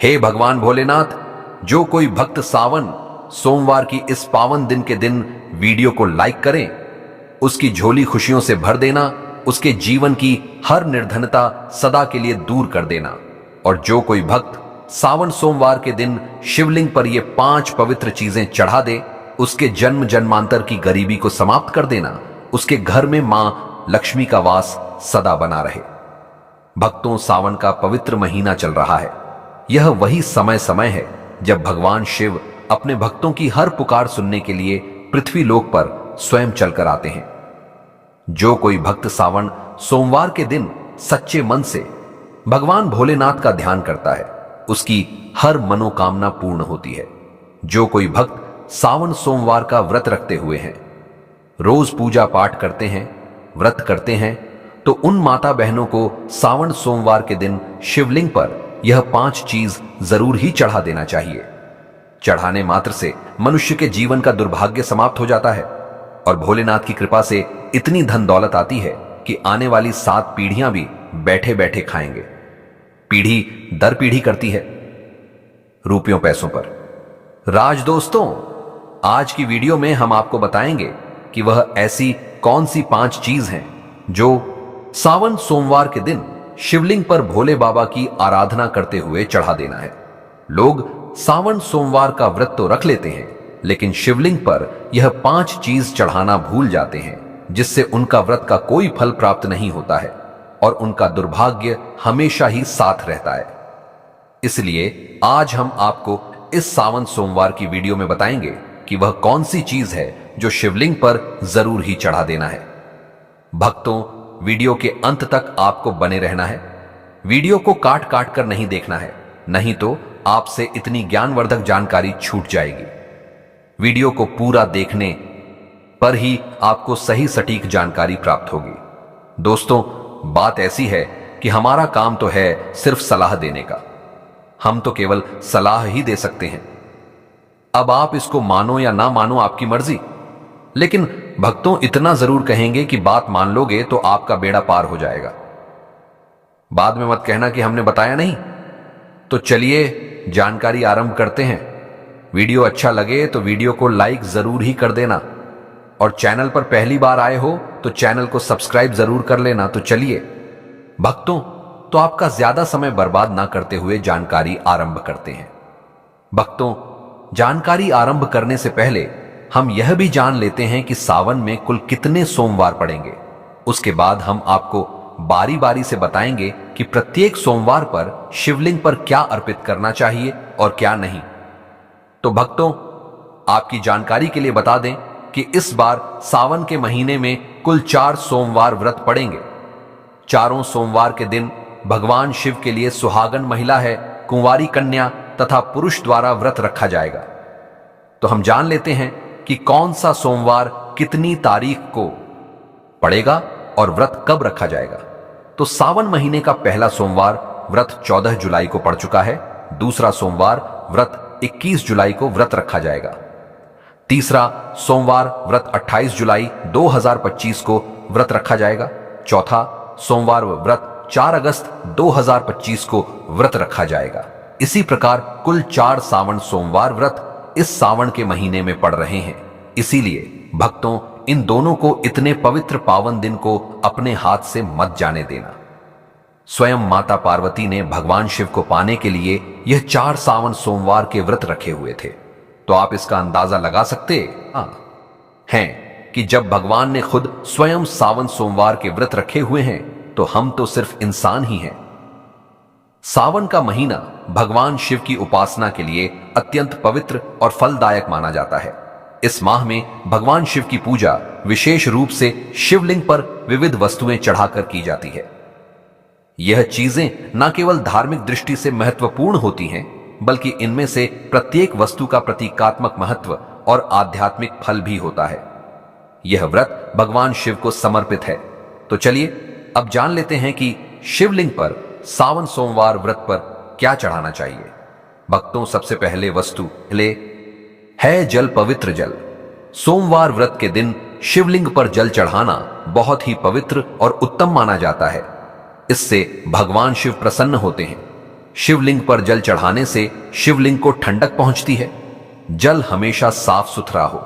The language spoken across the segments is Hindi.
हे भगवान भोलेनाथ, जो कोई भक्त सावन सोमवार की इस पावन दिन के दिन वीडियो को लाइक करें, उसकी झोली खुशियों से भर देना, उसके जीवन की हर निर्धनता सदा के लिए दूर कर देना। और जो कोई भक्त सावन सोमवार के दिन शिवलिंग पर ये 5 पवित्र चीजें चढ़ा दे, उसके जन्म जन्मांतर की गरीबी को समाप्त कर देना, उसके घर में मां लक्ष्मी का वास सदा बना रहे। भक्तों, सावन का पवित्र महीना चल रहा है। यह वही समय है जब भगवान शिव अपने भक्तों की हर पुकार सुनने के लिए पृथ्वी लोक पर स्वयं चलकर आते हैं। जो कोई भक्त सावन सोमवार के दिन सच्चे मन से भगवान भोलेनाथ का ध्यान करता है, उसकी हर मनोकामना पूर्ण होती है। जो कोई भक्त सावन सोमवार का व्रत रखते हुए हैं, रोज पूजा पाठ करते हैं, व्रत करते हैं, तो उन माता बहनों को सावन सोमवार के दिन शिवलिंग पर यह 5 चीज जरूर ही चढ़ा देना चाहिए। चढ़ाने मात्र से मनुष्य के जीवन का दुर्भाग्य समाप्त हो जाता है और भोलेनाथ की कृपा से इतनी धन दौलत आती है कि आने वाली 7 पीढ़ियां भी बैठे बैठे खाएंगे। पीढ़ी दर पीढ़ी करती है रुपयों पैसों पर। राज दोस्तों, आज की वीडियो में हम आपको बताएंगे कि वह ऐसी कौन सी 5 चीज हैं जो सावन सोमवार के दिन शिवलिंग पर भोले बाबा की आराधना करते हुए चढ़ा देना है। लोग सावन सोमवार का व्रत तो रख लेते हैं, लेकिन शिवलिंग पर यह 5 चीज चढ़ाना भूल जाते हैं, जिससे उनका व्रत का कोई फल प्राप्त नहीं होता है और उनका दुर्भाग्य हमेशा ही साथ रहता है। इसलिए आज हम आपको इस सावन सोमवार की वीडियो में बताएंगे कि वह कौन सी चीज है जो शिवलिंग पर जरूर ही चढ़ा देना है। भक्तों, वीडियो के अंत तक आपको बने रहना है। वीडियो को काट काट कर नहीं देखना है, नहीं तो आपसे इतनी ज्ञानवर्धक जानकारी छूट जाएगी। वीडियो को पूरा देखने पर ही आपको सही सटीक जानकारी प्राप्त होगी। दोस्तों, बात ऐसी है कि हमारा काम तो है सिर्फ सलाह देने का। हम तो केवल सलाह ही दे सकते हैं। अब आप इसको मानो या ना मानो, आपकी मर्जी। लेकिन भक्तों, इतना जरूर कहेंगे कि बात मान लोगे तो आपका बेड़ा पार हो जाएगा। बाद में मत कहना कि हमने बताया नहीं। तो चलिए जानकारी आरंभ करते हैं। वीडियो अच्छा लगे तो वीडियो को लाइक जरूर ही कर देना और चैनल पर पहली बार आए हो तो चैनल को सब्सक्राइब जरूर कर लेना। तो चलिए भक्तों, तो आपका ज्यादा समय बर्बाद ना करते हुए जानकारी आरंभ करते हैं। भक्तों, जानकारी आरंभ करने से पहले हम यह भी जान लेते हैं कि सावन में कुल कितने सोमवार पड़ेंगे। उसके बाद हम आपको बारी बारी से बताएंगे कि प्रत्येक सोमवार पर शिवलिंग पर क्या अर्पित करना चाहिए और क्या नहीं। तो भक्तों, आपकी जानकारी के लिए बता दें कि इस बार सावन के महीने में कुल 4 सोमवार व्रत पड़ेंगे। चारों सोमवार के दिन भगवान शिव के लिए सुहागन महिला है, कुंवारी कन्या तथा पुरुष द्वारा व्रत रखा जाएगा। तो हम जान लेते हैं कि कौन सा सोमवार कितनी तारीख को पड़ेगा और व्रत कब रखा जाएगा। तो सावन महीने का पहला सोमवार व्रत 14 जुलाई को पड़ चुका है। दूसरा सोमवार व्रत 21 जुलाई को व्रत रखा जाएगा। तीसरा सोमवार व्रत 28 जुलाई 2025 को व्रत रखा जाएगा। चौथा सोमवार व्रत 4 अगस्त 2025 को व्रत रखा जाएगा। इसी प्रकार कुल 4 सावन सोमवार व्रत इस सावन के महीने में पड़ रहे हैं। इसीलिए भक्तों, इन दोनों को इतने पवित्र पावन दिन को अपने हाथ से मत जाने देना। स्वयं माता पार्वती ने भगवान शिव को पाने के लिए यह 4 सावन सोमवार के व्रत रखे हुए थे। तो आप इसका अंदाजा लगा सकते हैं कि जब भगवान ने खुद स्वयं सावन सोमवार के व्रत रखे हुए हैं, तो हम तो सिर्फ इंसान ही हैं। सावन का महीना भगवान शिव की उपासना के लिए अत्यंत पवित्र और फलदायक माना जाता है। इस माह में भगवान शिव की पूजा विशेष रूप से शिवलिंग पर विविध वस्तुएं चढ़ाकर की जाती है। यह चीजें न केवल धार्मिक दृष्टि से महत्वपूर्ण होती हैं, बल्कि इनमें से प्रत्येक वस्तु का प्रतीकात्मक महत्व और आध्यात्मिक फल भी होता है। यह व्रत भगवान शिव को समर्पित है। तो चलिए अब जान लेते हैं कि शिवलिंग पर सावन सोमवार व्रत पर क्या चढ़ाना चाहिए। भक्तों, सबसे पहले वस्तु है जल, पवित्र जल। सोमवार व्रत के दिन शिवलिंग पर जल चढ़ाना बहुत ही पवित्र और उत्तम माना जाता है। इससे भगवान शिव प्रसन्न होते हैं। शिवलिंग पर जल चढ़ाने से शिवलिंग को ठंडक पहुंचती है। जल हमेशा साफ सुथरा हो।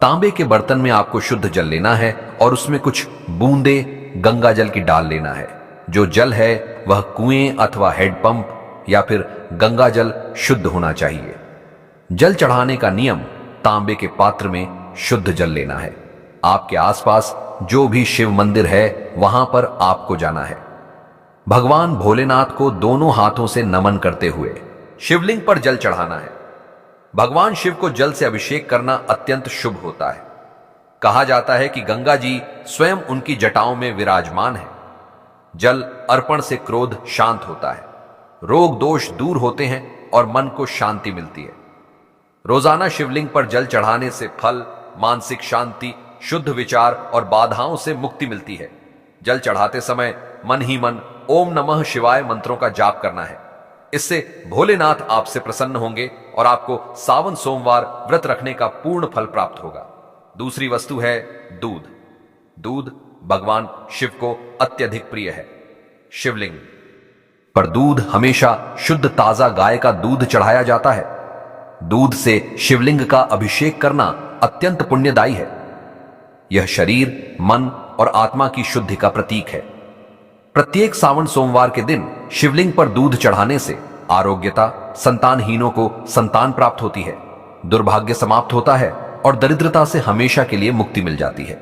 तांबे के बर्तन में आपको शुद्ध जल लेना है और उसमें कुछ बूंदे गंगा जल की डाल लेना है। जो जल है वह कुएं अथवा हेडपंप या फिर गंगा जल शुद्ध होना चाहिए। जल चढ़ाने का नियम, तांबे के पात्र में शुद्ध जल लेना है। आपके आसपास जो भी शिव मंदिर है वहां पर आपको जाना है। भगवान भोलेनाथ को दोनों हाथों से नमन करते हुए शिवलिंग पर जल चढ़ाना है। भगवान शिव को जल से अभिषेक करना अत्यंत शुभ होता है। कहा जाता है कि गंगा जी स्वयं उनकी जटाओं में विराजमान है। जल अर्पण से क्रोध शांत होता है, रोग दोष दूर होते हैं और मन को शांति मिलती है। रोजाना शिवलिंग पर जल चढ़ाने से फल, मानसिक शांति, शुद्ध विचार और बाधाओं से मुक्ति मिलती है। जल चढ़ाते समय मन ही मन ओम नमः शिवाय मंत्रों का जाप करना है। इससे भोलेनाथ आपसे प्रसन्न होंगे और आपको सावन सोमवार व्रत रखने का पूर्ण फल प्राप्त होगा। दूसरी वस्तु है दूध। दूध भगवान शिव को अत्यधिक प्रिय है। शिवलिंग पर दूध हमेशा शुद्ध ताजा गाय का दूध चढ़ाया जाता है। दूध से शिवलिंग का अभिषेक करना अत्यंत पुण्यदायी है। यह शरीर, मन और आत्मा की शुद्धि का प्रतीक है। प्रत्येक सावन सोमवार के दिन शिवलिंग पर दूध चढ़ाने से आरोग्यता, संतानहीनों को संतान प्राप्त होती है, दुर्भाग्य समाप्त होता है और दरिद्रता से हमेशा के लिए मुक्ति मिल जाती है।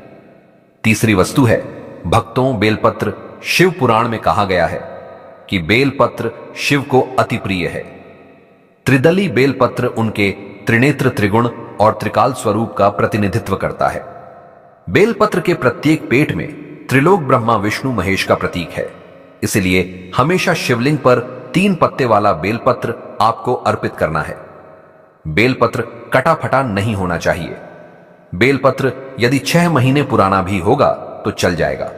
तीसरी वस्तु है भक्तों बेलपत्र। शिव पुराण में कहा गया है कि बेलपत्र शिव को अति प्रिय है। त्रिदली बेलपत्र उनके त्रिनेत्र, त्रिगुण और त्रिकाल स्वरूप का प्रतिनिधित्व करता है। बेलपत्र के प्रत्येक पेट में त्रिलोक ब्रह्मा, विष्णु, महेश का प्रतीक है। इसलिए हमेशा शिवलिंग पर 3 पत्ते वाला बेलपत्र आपको अर्पित करना है। बेलपत्र कटा फटा नहीं होना चाहिए। बेलपत्र यदि 6 महीने पुराना भी होगा तो चल जाएगा,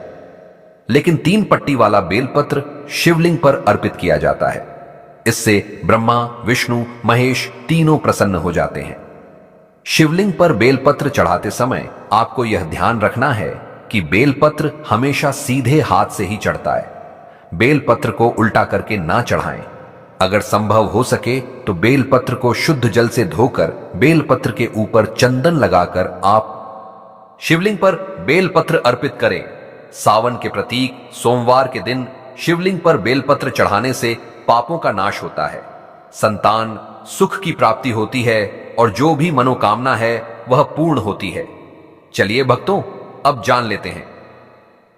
लेकिन 3 पट्टी वाला बेलपत्र शिवलिंग पर अर्पित किया जाता है। इससे ब्रह्मा, विष्णु, महेश तीनों प्रसन्न हो जाते हैं। शिवलिंग पर बेलपत्र चढ़ाते समय आपको यह ध्यान रखना है कि बेलपत्र हमेशा सीधे हाथ से ही चढ़ता है। बेलपत्र को उल्टा करके ना चढ़ाएं। अगर संभव हो सके तो बेलपत्र को शुद्ध जल से धोकर बेलपत्र के ऊपर चंदन लगाकर आप शिवलिंग पर बेलपत्र अर्पित करें। सावन के प्रतीक सोमवार के दिन शिवलिंग पर बेलपत्र चढ़ाने से पापों का नाश होता है, संतान सुख की प्राप्ति होती है और जो भी मनोकामना है वह पूर्ण होती है। चलिए भक्तों, अब जान लेते हैं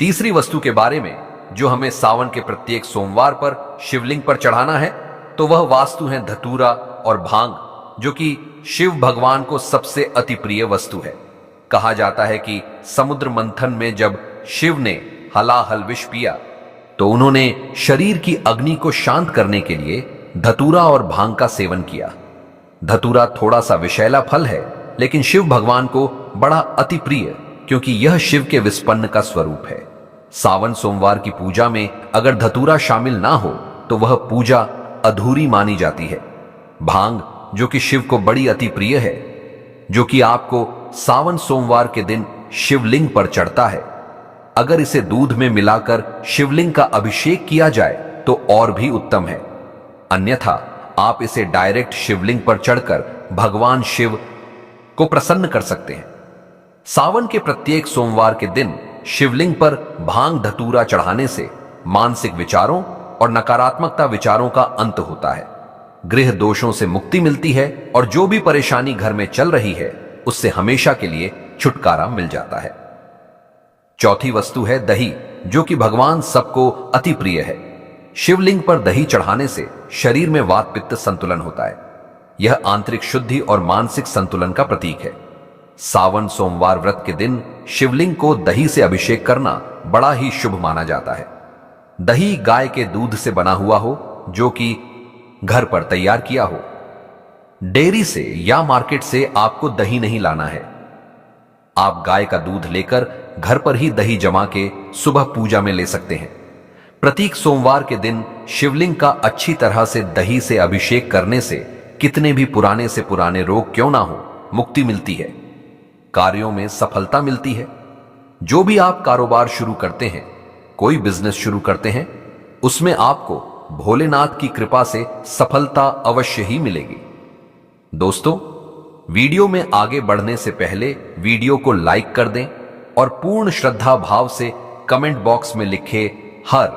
तीसरी वस्तु के बारे में जो हमें सावन के प्रत्येक सोमवार पर शिवलिंग पर चढ़ाना है। तो वह वास्तु है धतूरा और भांग, जो कि शिव भगवान को सबसे अति प्रिय वस्तु है। कहा जाता है कि समुद्र मंथन में जब शिव ने हलाहल विष पिया तो उन्होंने शरीर की अग्नि को शांत करने के लिए धतूरा और भांग का सेवन किया। धतूरा थोड़ा सा विषैला फल है, लेकिन शिव भगवान को बड़ा अति प्रिय, क्योंकि यह शिव के विस्पन्न का स्वरूप है। सावन सोमवार की पूजा में अगर धतूरा शामिल ना हो तो वह पूजा अधूरी मानी जाती है। भांग, जो कि शिव को बड़ी अति प्रिय है, जो कि आपको सावन सोमवार के दिन शिवलिंग पर चढ़ता है, अगर इसे दूध में मिलाकर शिवलिंग का अभिषेक किया जाए तो और भी उत्तम है। अन्यथा आप इसे डायरेक्ट शिवलिंग पर चढ़कर भगवान शिव को प्रसन्न कर सकते हैं। सावन के प्रत्येक सोमवार के दिन शिवलिंग पर भांग धतूरा चढ़ाने से मानसिक विचारों और नकारात्मकता विचारों का अंत होता है, गृह दोषों से मुक्ति मिलती है और जो भी परेशानी घर में चल रही है उससे हमेशा के लिए छुटकारा मिल जाता है। चौथी वस्तु है दही, जो कि भगवान सबको अति प्रिय है। शिवलिंग पर दही चढ़ाने से शरीर में वात पित्त संतुलन होता है। यह आंतरिक शुद्धि और मानसिक संतुलन का प्रतीक है। सावन सोमवार व्रत के दिन शिवलिंग को दही से अभिषेक करना बड़ा ही शुभ माना जाता है। दही गाय के दूध से बना हुआ हो, जो कि घर पर तैयार किया हो। डेयरी से या मार्केट से आपको दही नहीं लाना है। आप गाय का दूध लेकर घर पर ही दही जमा के सुबह पूजा में ले सकते हैं। प्रत्येक सोमवार के दिन शिवलिंग का अच्छी तरह से दही से अभिषेक करने से कितने भी पुराने से पुराने रोग क्यों ना हो, मुक्ति मिलती है, कार्यों में सफलता मिलती है। जो भी आप कारोबार शुरू करते हैं, कोई बिजनेस शुरू करते हैं, उसमें आपको भोलेनाथ की कृपा से सफलता अवश्य ही मिलेगी। दोस्तों, वीडियो में आगे बढ़ने से पहले वीडियो को लाइक कर दें और पूर्ण श्रद्धा भाव से कमेंट बॉक्स में लिखे हर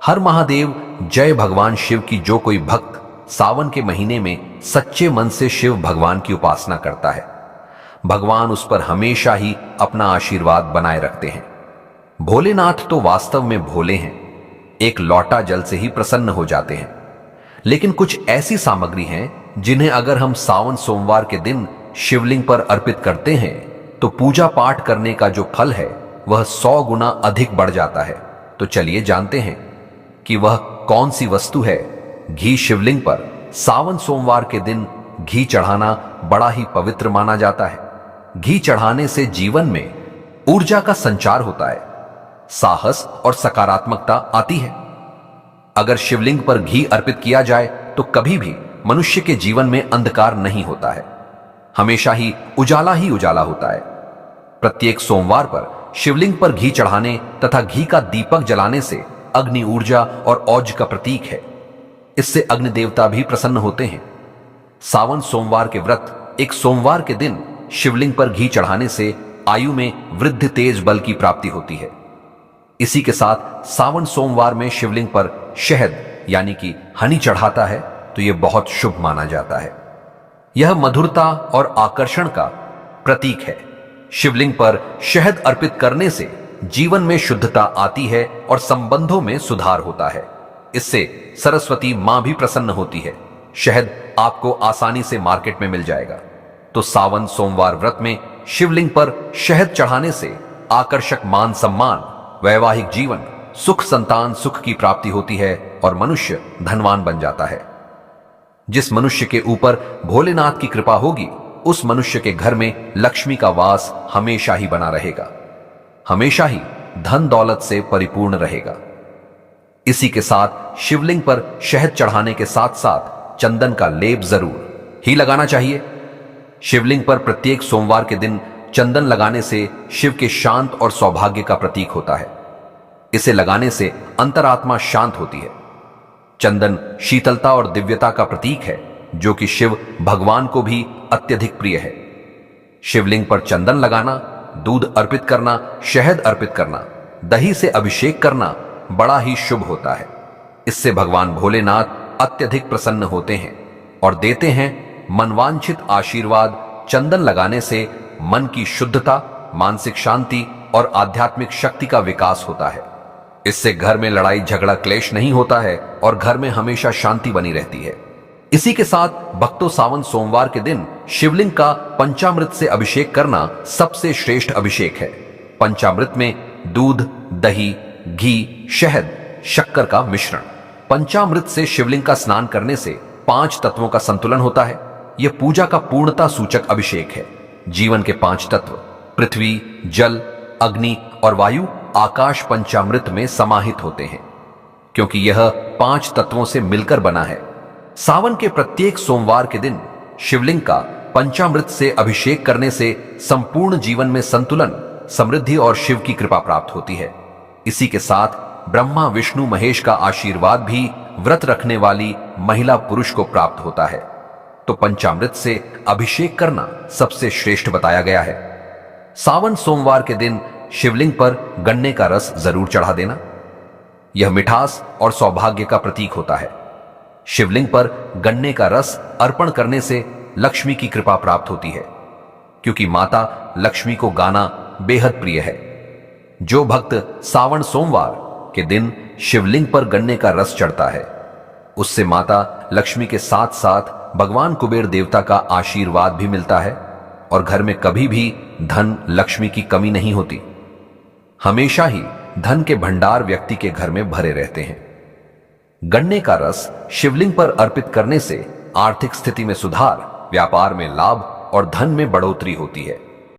हर महादेव। जय भगवान शिव की जो कोई भक्त सावन के महीने में सच्चे मन से शिव भगवान की उपासना करता है, भगवान उस पर हमेशा ही अपना आशीर्वाद बनाए रखते हैं। भोलेनाथ तो वास्तव में भोले हैं, एक लौटा जल से ही प्रसन्न हो जाते हैं। लेकिन कुछ ऐसी सामग्री हैं जिन्हें अगर हम सावन सोमवार के दिन शिवलिंग पर अर्पित करते हैं तो पूजा पाठ करने का जो फल है वह 100 गुना अधिक बढ़ जाता है। तो चलिए जानते हैं कि वह कौन सी वस्तु है। घी शिवलिंग पर सावन सोमवार के दिन घी चढ़ाना बड़ा ही पवित्र माना जाता है। घी चढ़ाने से जीवन में ऊर्जा का संचार होता है, साहस और सकारात्मकता आती है। अगर शिवलिंग पर घी अर्पित किया जाए तो कभी भी मनुष्य के जीवन में अंधकार नहीं होता है, हमेशा ही उजाला होता है। प्रत्येक सोमवार पर शिवलिंग पर घी चढ़ाने तथा घी का दीपक जलाने से अग्नि ऊर्जा और औज का प्रतीक है। इससे अग्नि देवता भी प्रसन्न होते हैं। सावन सोमवार के व्रत एक सोमवार के दिन शिवलिंग पर घी चढ़ाने से आयु में वृद्धि तेज बल की प्राप्ति होती है। इसी के साथ सावन सोमवार में शिवलिंग पर शहद यानी कि हनी चढ़ाता है तो यह बहुत शुभ माना जाता है। यह मधुरता और आकर्षण का प्रतीक है। शिवलिंग पर शहद अर्पित करने से जीवन में शुद्धता आती है और संबंधों में सुधार होता है। इससे सरस्वती मां भी प्रसन्न होती है। शहद आपको आसानी से मार्केट में मिल जाएगा। तो सावन सोमवार व्रत में शिवलिंग पर शहद चढ़ाने से आकर्षक मान सम्मान, वैवाहिक जीवन, सुख संतान सुख की प्राप्ति होती है और मनुष्य धनवान बन जाता है। जिस मनुष्य के ऊपर भोलेनाथ की कृपा होगी उस मनुष्य के घर में लक्ष्मी का वास हमेशा ही बना रहेगा, हमेशा ही धन दौलत से परिपूर्ण रहेगा। इसी के साथ शिवलिंग पर शहद चढ़ाने के साथ साथ चंदन का लेप जरूर ही लगाना चाहिए। शिवलिंग पर प्रत्येक सोमवार के दिन चंदन लगाने से शिव के शांत और सौभाग्य का प्रतीक होता है। इसे लगाने से अंतरात्मा शांत होती है। चंदन शीतलता और दिव्यता का प्रतीक है जो कि शिव भगवान को भी अत्यधिक प्रिय है। शिवलिंग पर चंदन लगाना, दूध अर्पित करना, शहद अर्पित करना, दही से अभिषेक करना बड़ा ही शुभ होता है। इससे भगवान भोलेनाथ अत्यधिक प्रसन्न होते हैं और देते हैं मनवांछित आशीर्वाद। चंदन लगाने से मन की शुद्धता, मानसिक शांति और आध्यात्मिक शक्ति का विकास होता है। इससे घर में लड़ाई झगड़ा क्लेश नहीं होता है और घर में हमेशा शांति बनी रहती है। इसी के साथ भक्तों सावन सोमवार के दिन शिवलिंग का पंचामृत से अभिषेक करना सबसे श्रेष्ठ अभिषेक है। पंचामृत में दूध, दही, घी, शहद, शक्कर का मिश्रण। पंचामृत से शिवलिंग का स्नान करने से 5 तत्वों का संतुलन होता है। यह पूजा का पूर्णता सूचक अभिषेक है। जीवन के 5 तत्व पृथ्वी, जल, अग्नि और वायु आकाश पंचामृत में समाहित होते हैं क्योंकि यह 5 तत्वों से मिलकर बना है। सावन के प्रत्येक सोमवार के दिन शिवलिंग का पंचामृत से अभिषेक करने से संपूर्ण जीवन में संतुलन, समृद्धि और शिव की कृपा प्राप्त होती है। इसी के साथ ब्रह्मा विष्णु महेश का आशीर्वाद भी व्रत रखने वाली महिला पुरुष को प्राप्त होता है। तो पंचामृत से अभिषेक करना सबसे श्रेष्ठ बताया गया है। सावन सोमवार के दिन शिवलिंग पर गन्ने का रस जरूर चढ़ा देना। यह मिठास और सौभाग्य का प्रतीक होता है। शिवलिंग पर गन्ने का रस अर्पण करने से लक्ष्मी की कृपा प्राप्त होती है क्योंकि माता लक्ष्मी को गाना बेहद प्रिय है। जो भक्त सावन सोमवार के दिन शिवलिंग पर गन्ने का रस चढ़ता है उससे माता लक्ष्मी के साथ साथ भगवान कुबेर देवता का आशीर्वाद भी मिलता है और घर में कभी भी धन लक्ष्मी की कमी नहीं होती। हमेशा ही धन के भंडार व्यक्ति के घर में भरे रहते हैं। गन्ने का रस शिवलिंग पर अर्पित करने से आर्थिक स्थिति में सुधार, व्यापार में लाभ और धन में बढ़ोतरी होती है।